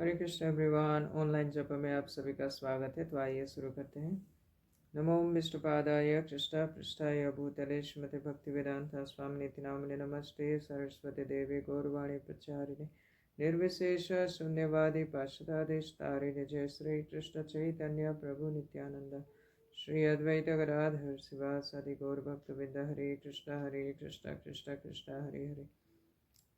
हरे Krishna everyone. Online जप में आप सभी का स्वागत है। तो आइए शुरू करते हैं। नमो विष्णुपादाय कृष्ण पृष्ठाय भूतले श्रीमते भक्ति वेदांता स्वामी निति नामिने नमस्ते सरस्वती देवी गौरवाणी प्रचारिणे निर्विशेष शून्यवादी पाश्चादेशतारिणे जय श्री कृष्ण चैतन्य प्रभु नित्यानंद श्री अद्वैत गदाधर शिवासादि गौर भक्त बिंद हरे कृष्ण कृष्ण कृष्ण हरे हरे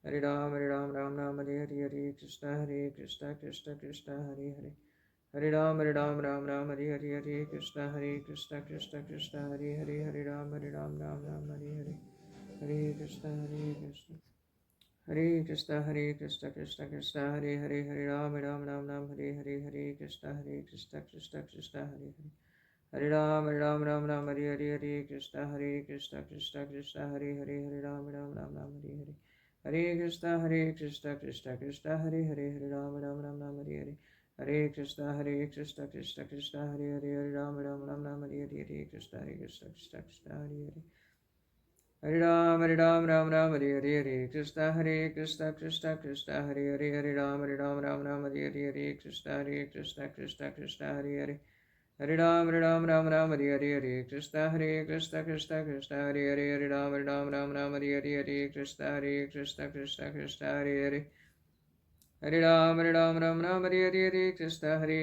हरे राम राम राम हरे हरे कृष्ण कृष्ण कृष्ण हरे हरे हरे राम राम हरे कृष्ण कृष्ण हरे राम राम हरे कृष्ण हरे कृष्ण हरे राम हरे कृष्ण हरे राम हरे कृष्ण हरे राम हरे कृष्ण हरे राम हरे कृष्ण हरे राम हरे कृष्ण हरे राम हरे कृष्ण हरे राम कृष्ण हरे राम हरे कृष्ण हरे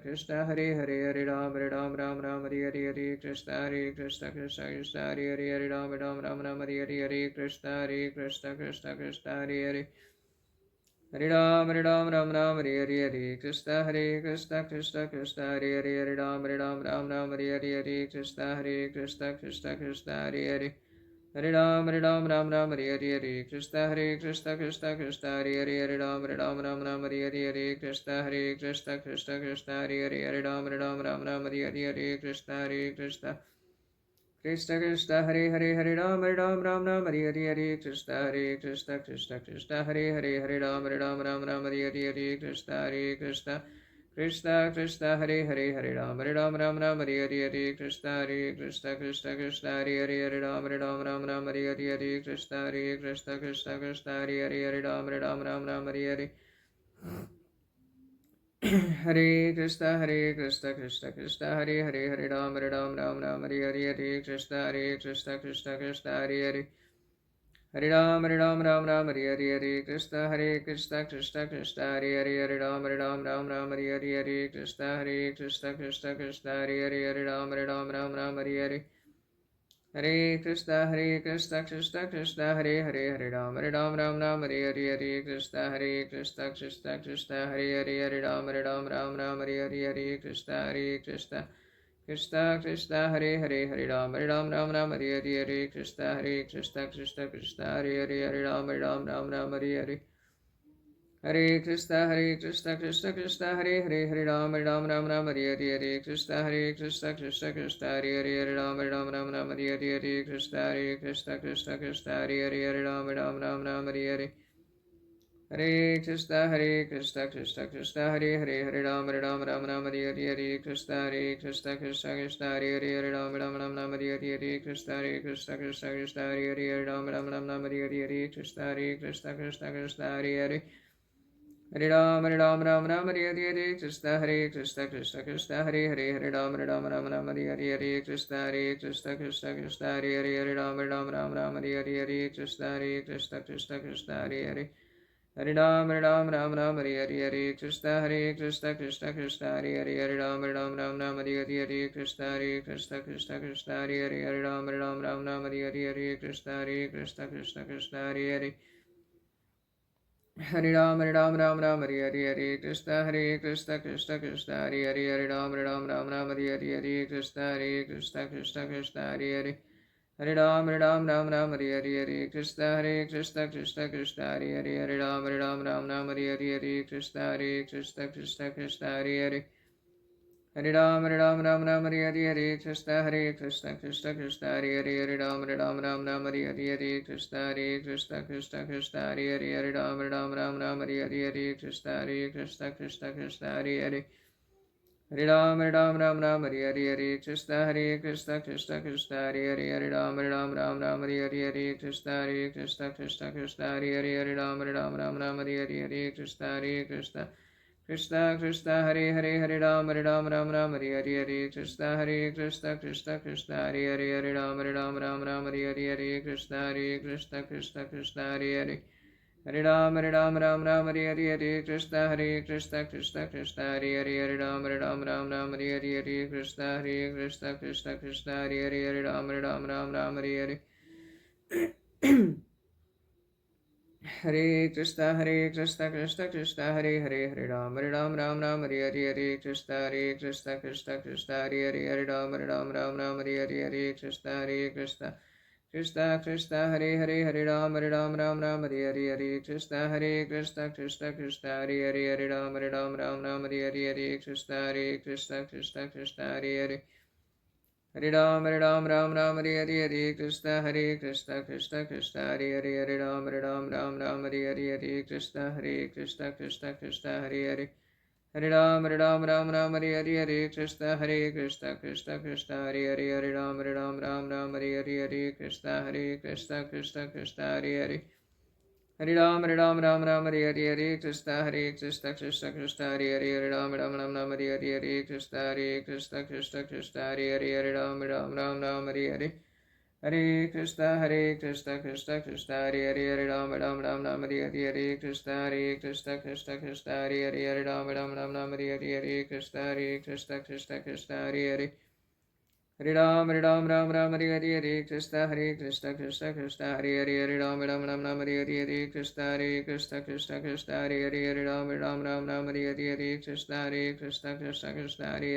कृष्ण हरे कृष्ण हरे कृष्ण हरे कृष्ण हरे कृष्ण हरे कृष्ण हरे कृष्ण हरे राम कृष्ण हरे कृष्ण हरे राम हरे हरे कृष्ण हरे राम कृष्ण हरे कृष्ण हरे कृष्ण हरे कृष्ण राम कृष्ण हरे कृष्ण हरे राम कृष्ण हरे Krishna Hare Hare Hare Ram Ram Hare Hare Hare Krishna Krishna Hare Hare Hare Ram Ram Hare Hare Hare Krishna Krishna Hare Hare Hare Ram Ram Hare Hare Hare Krishna Krishna Hare Hare Hare Ram Ram Hare Hare Hare Krishna Hare Hare Hare Ram Ram Hare Hare Hare Krishna Hare Hare Hare Ram Hare Hare Krishna Hare Hare Ram Hare Hare Krishna Hare Hare Ram Hare Hare Krishna Krishna Hare Hare Hare Ram Hare Hare Krishna Hare Hare Ram Hare Hare Krishna Hare Ram Hare Hare Krishna Hare Hare Ram Hare Hare Krishna Hare Hare Hare Ram Hare Hare Krishna Krishna Hare Hare Ram Hare Hare Krishna Hare Hare Hare Ram Hare Hare Krishna Krishna Hare Hare Ram Hare Hare Krishna Hare Hare Hare Ram Hare Hare Krishna Krishna Hare Hare Ram Hare Hare Krishna Hare Hare Ram Hare Hare Hare Krishna Krishna Hare Hare Ram Hare Hare Krishna Krishna Hare Hare Ram Hare Hare Krishna Hare Hare Hare Ram Hare Hare Krishna Krishna Hare Hare Ram Hare Hare Krishna Hare Hare Ram Hare Hare Krishna Hare Hare Hare Ram Hare Hare Krishna Krishna Hare Hare Ram Hare Hare Krishna Hare Hare Hare Ram Hare Hare Krishna Krishna Hare Hare Ram Hare Hare Krishna Krishna Hare Hare Ram Hare Hare Krishna Hare Hare Hare Ram Hare Hare Krishna Krishna Hare Hare Ram Hare Hare Krishna Hare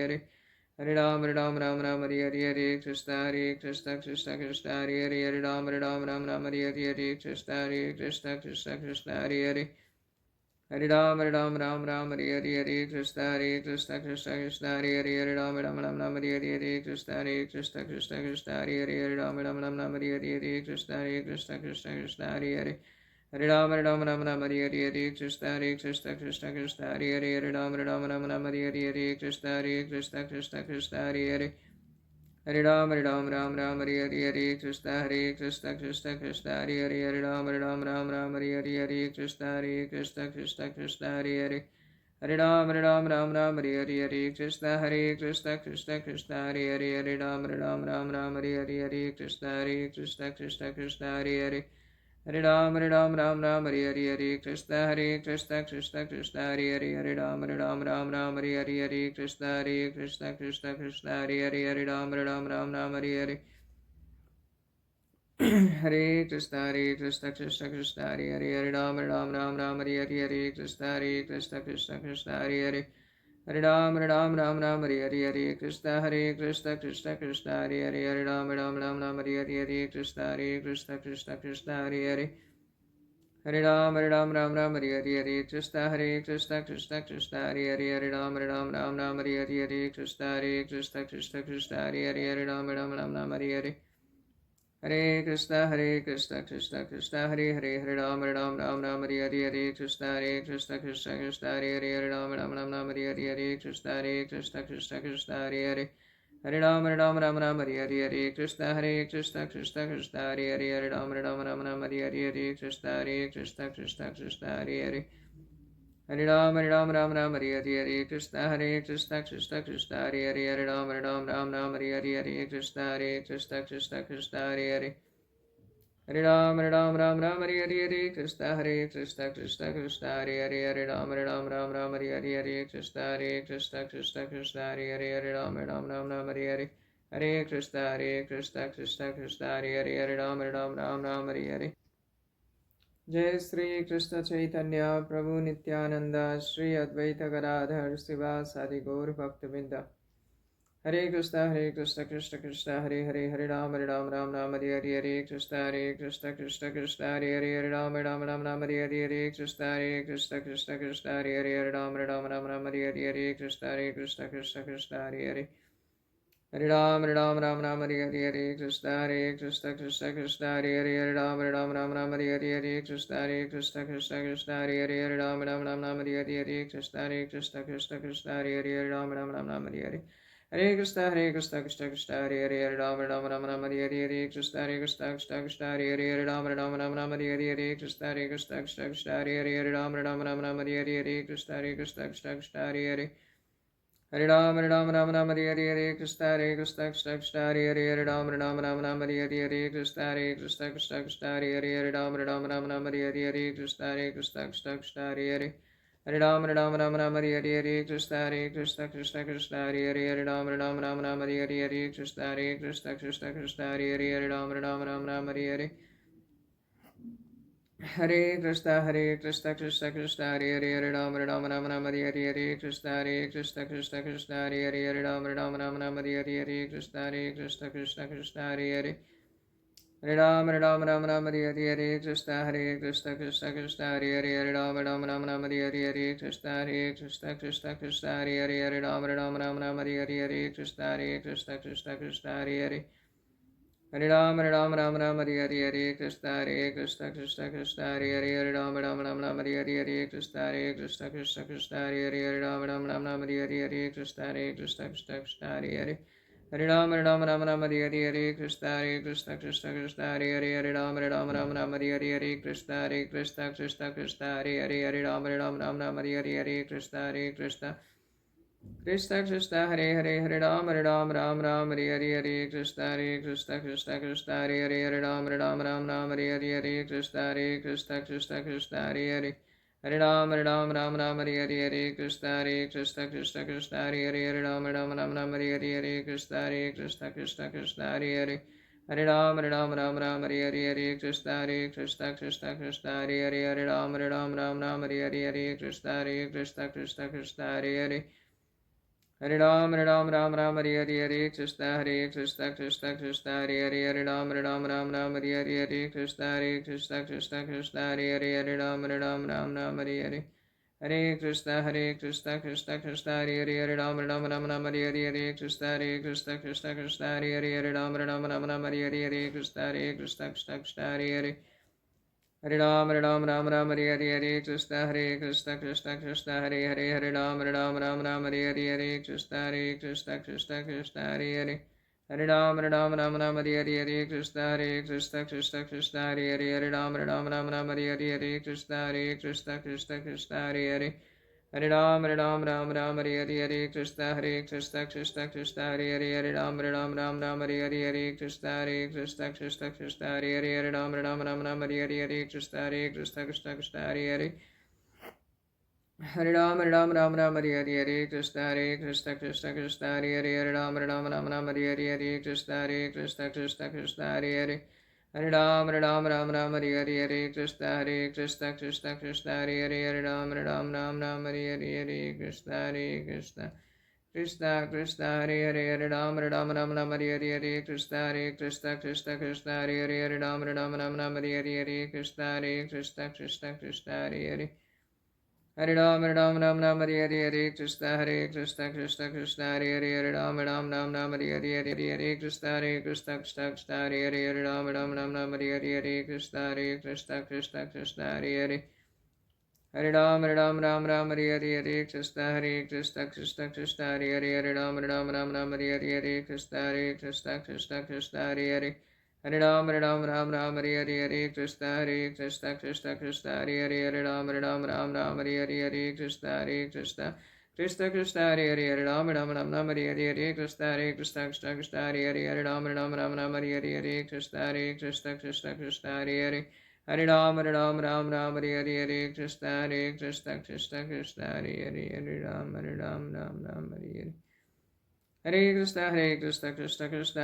Hare Hare Ram Hare Hare Krishna Krishna Hare Hare Ram Hare Hare Krishna Krishna Hare Hare Hare Ram Hare Hare Krishna Krishna Hare Hare Ram Hare Hare Krishna Hare Hare Hare Ram Hare Hare Krishna Krishna Hare Hare Ram Hare Hare Krishna Hare Hare Ram Hare Hare Hare Krishna Krishna Hare Hare Ram Hare Hare Krishna Hare Hare Hare Ram Hare Hare Krishna Krishna Hare Hare Ram Hare Hare Krishna Hare Hare Hare Ram Hare Hare Krishna Krishna Hare Hare Ram Hare Hare Krishna Hare Hare Ram Hare Hare Hare Krishna Krishna Hare Hare Hare Ram Hare Hare Krishna Krishna Hare Hare Ram Hare Hare Krishna Hare Hare Hare Ram Hare Hare Krishna Krishna Hare Hare Ram Hare Hare Krishna Hare Hare Hare Ram Hare Hare Krishna Krishna Hare Hare Ram Hare Hare Krishna Hare Hare Hare Ram Hare Hare Krishna Krishna Hare Hare Ram Hare Hare Krishna Hare Hare Ram Hare Hare Hare Krishna Krishna Hare Hare Ram Hare Hare जय श्री कृष्ण चैतन्य प्रभु नित्यानंद श्री अद्वैत गदाधर शिवासादि गौर भक्तवृंद हरे Krishna Krishna Krishna Hare Hare Hare Ram Ram Hare Hare Hare Krishna Krishna Hare Hare Hare Ram Ram Hare Hare Hare Krishna Krishna Hare Hare Hare Ram Ram Hare Hare Hare Krishna Krishna Hare Hare Hare Ram Ram Hare Hare Hare Krishna Krishna Hare Hare Ram Ram Hare Hare Krishna Hare Hare Ram Ram Hare Hare Krishna Hare Hare Ram Ram Hare Hare Hare Krishna Krishna Hare Hare Ram Ram Hare Hare Krishna Hare Hare Ram Ram Hare Hare Krishna Hare Hare Ram Ram Hare Hare Krishna Hare Hare Hare Ram Hare Krishna Hare Hare Ram Ram Hare Hare Krishna Hare Hare Ram Ram Hare Hare Krishna Hare Hare Hare Ram Hare Hare Krishna Hare Hare Ram Ram Hare Hare Krishna Hare Hare Ram Ram Hare Hare Hare Krishna Krishna Hare Hare Ram Hare Hare Krishna Hare Hare Ram Ram Hare Hare Krishna Hare Hare Hare Ram Hare Hare Krishna Hare Hare Ram Hare Hare Krishna Hare Hare Ram Ram Hare Hare Krishna Hare Hare Hare Ram Hare Hare Krishna Krishna Hare Hare Ram Hare Hare Krishna Hare Hare Ram Hare Hare Krishna Hare Hare Hare Ram Hare Hare Krishna Hare Hare Ram Hare Hare Krishna Hare Hare Ram Hare Hare Krishna Krishna Hare Ram Ram Hare Hare Krishna Krishna Hare Hare Ram Hare Hare Krishna Hare Hare Hare Ram Hare Hare Krishna Hare Hare Ram Hare Hare Krishna Hare Hare Hare Ram Hare Hare Krishna Krishna Hare Hare Hare Ram Hare Hare Krishna Hare Hare Hare Ram Hare Hare Krishna Krishna Hare Hare Ram Hare Hare Krishna Hare Hare Ram Hare Hare Hare Krishna Hare Hare Ram Hare Hare Krishna Hare Hare Ram Hare Hare Krishna Hare Hare Hare Ram Hare Hare Krishna Hare Hare Ram Hare Hare Krishna Hare Hare Hare Ram Hare Hare Krishna Hare Hare Ram Hare Hare Krishna Hare Hare Hare Ram Hare Hare Krishna Hare Hare Ram Hare Hare Krishna Hare Hare Ram Hare Hare Krishna Hare Hare Hare Ram Hare Hare Krishna Hare Hare Ram Hare Hare Krishna Hare Hare Hare Ram Hare Hare Krishna Hare Hare Ram Hare Hare Krishna Hare Hare Ram Hare Hare Krishna Hare Hare Ram Hare Hare Krishna Hare Hare Hare Ram Hare Hare Krishna Hare Hare Ram Hare Hare Krishna Hare Hare Ram Hare Hare Krishna Hare Hare Hare Ram Hare Hare Krishna Hare Hare Ram Hare Hare Krishna Hare Hare Hare Ram Hare Hare Krishna Hare Hare Ram Hare Hare Krishna Hare Hare Ram Hare Hare Krishna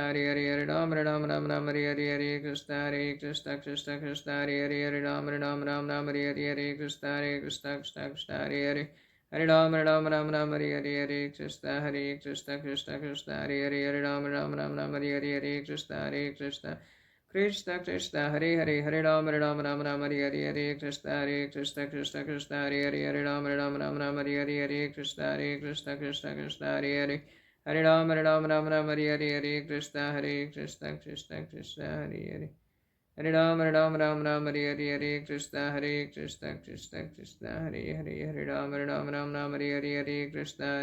Hare Hare Ram Hare Hare Krishna Hare Hare Hare Ram Hare Hare Krishna Krishna Hare Hare Ram Hare Hare Krishna Hare Hare Ram Hare Hare Krishna Krishna Hare Hare Ram Hare Hare Krishna Hare Hare Hare Ram Hare Hare Krishna Hare Hare Ram Hare Hare Krishna Hare Hare Hare Ram Hare Hare Krishna Krishna Hare Hare Ram Hare Hare Krishna Hare Hare Hare Ram Ram Ram Hare Hare Hare Krishna Krishna Krishna Hare Hare Hare Ram Ram Hare Hare Hare Krishna Krishna Krishna Hare Hare Hare Ram Ram Hare Hare Hare Krishna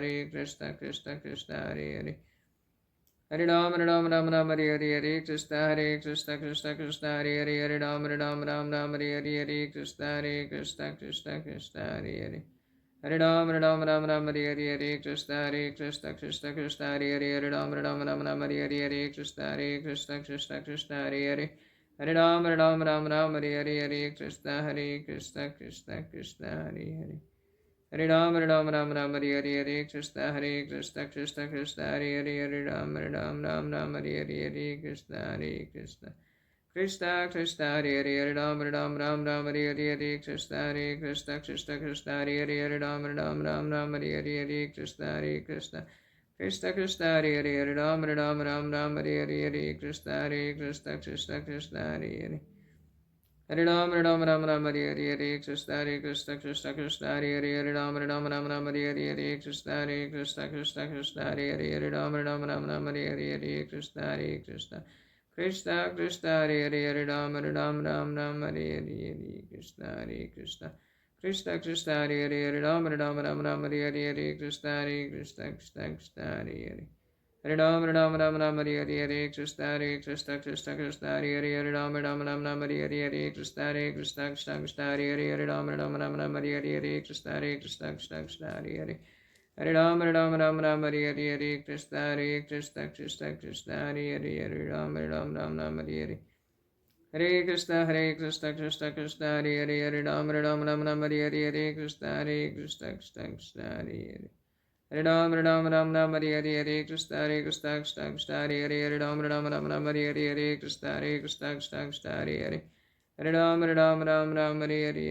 Krishna Krishna Hare Hare Hare Ram Hare Hare Hare Krishna Krishna Krishna Hare Hare Hare Ram Hare Hare Hare Krishna Krishna Krishna Hare Hare Hare Ram Hare Hare Hare Krishna Krishna Krishna Hare Hare Hare Ram Hare Hare Hare Krishna Krishna Krishna Hare Hare Hare Ram Hare Hare Hare Krishna Krishna Krishna Hare Hare Hare Ram Hare Hare Hare Krishna Krishna Krishna Hare Hare Hare Ram Hare Hare Hare Krishna Krishna Krishna Krishna Hare Hare Hare Ram Hare Hare Hare Krishna Krishna Krishna Hare Hare Hare Ram Hare Hare Hare Krishna Krishna Krishna Hare Hare Hare Ram Hare Hare Hare Krishna Krishna Krishna Hare Hare Hare Ram Hare Hare Hare Krishna Krishna Krishna Hare Hare Hare Ram Hare Hare Hare Krishna Krishna Krishna Hare Hare Hare Ram Hare Hare Hare Krishna Krishna Krishna Krishna Hare Hare Hare Ram Hare Hare Hare Krishna Krishna Krishna Krishna Hare Hare Hare Ram Hare Hare Hare Krishna Krishna Krishna Hare Hare Hare Ram Hare Hare Hare Krishna Krishna Krishna Hare Hare Hare Ram Hare Hare Hare Krishna Krishna Krishna Hare Hare Hare Ram Hare Hare Hare Krishna Krishna Krishna Hare Hare Hare Ram Hare Hare Hare Krishna Krishna Krishna Hare Hare Hare Ram Hare Hare Hare Krishna Krishna Krishna Hare Hare Hare Ram Hare Hare Hare Krishna Krishna Hare Hare Hare Ram Hare Hare Hare Krishna Krishna Hare Hare Hare Ram Hare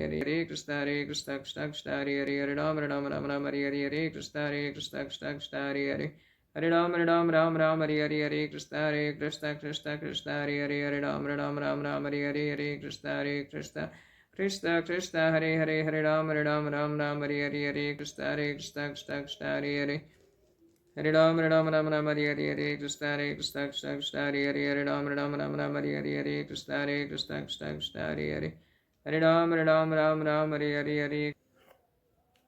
Hare Hare Krishna Krishna Hare Hare Hare Ram Hare Hare Hare Krishna Krishna Hare Hare Hare Ram Hare Hare Hare Krishna Krishna Hare Hare Hare Ram Hare Hare Hare Krishna Krishna Hare Hare Hare Ram Hare Hare Hare Krishna Krishna Krishna Hare Hare Hare Ram Hare Hare Hare Krishna Krishna Hare Hare Hare Ram Hare Hare Hare Krishna Krishna Hare Hare Hare Ram Hare Hare Hare Krishna Krishna Hare Hare Hare Ram Hare Hare Hare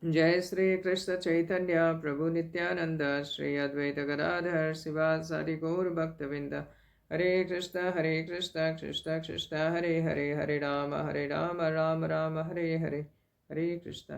जय श्री कृष्ण चैतन्य प्रभु नित्यानंद श्री अद्वैत गदाधर शिवासादि गौर भक्तविंद हरे कृष्ण कृष्ण कृष्ण हरे हरे हरे राम राम राम हरे हरे हरे कृष्ण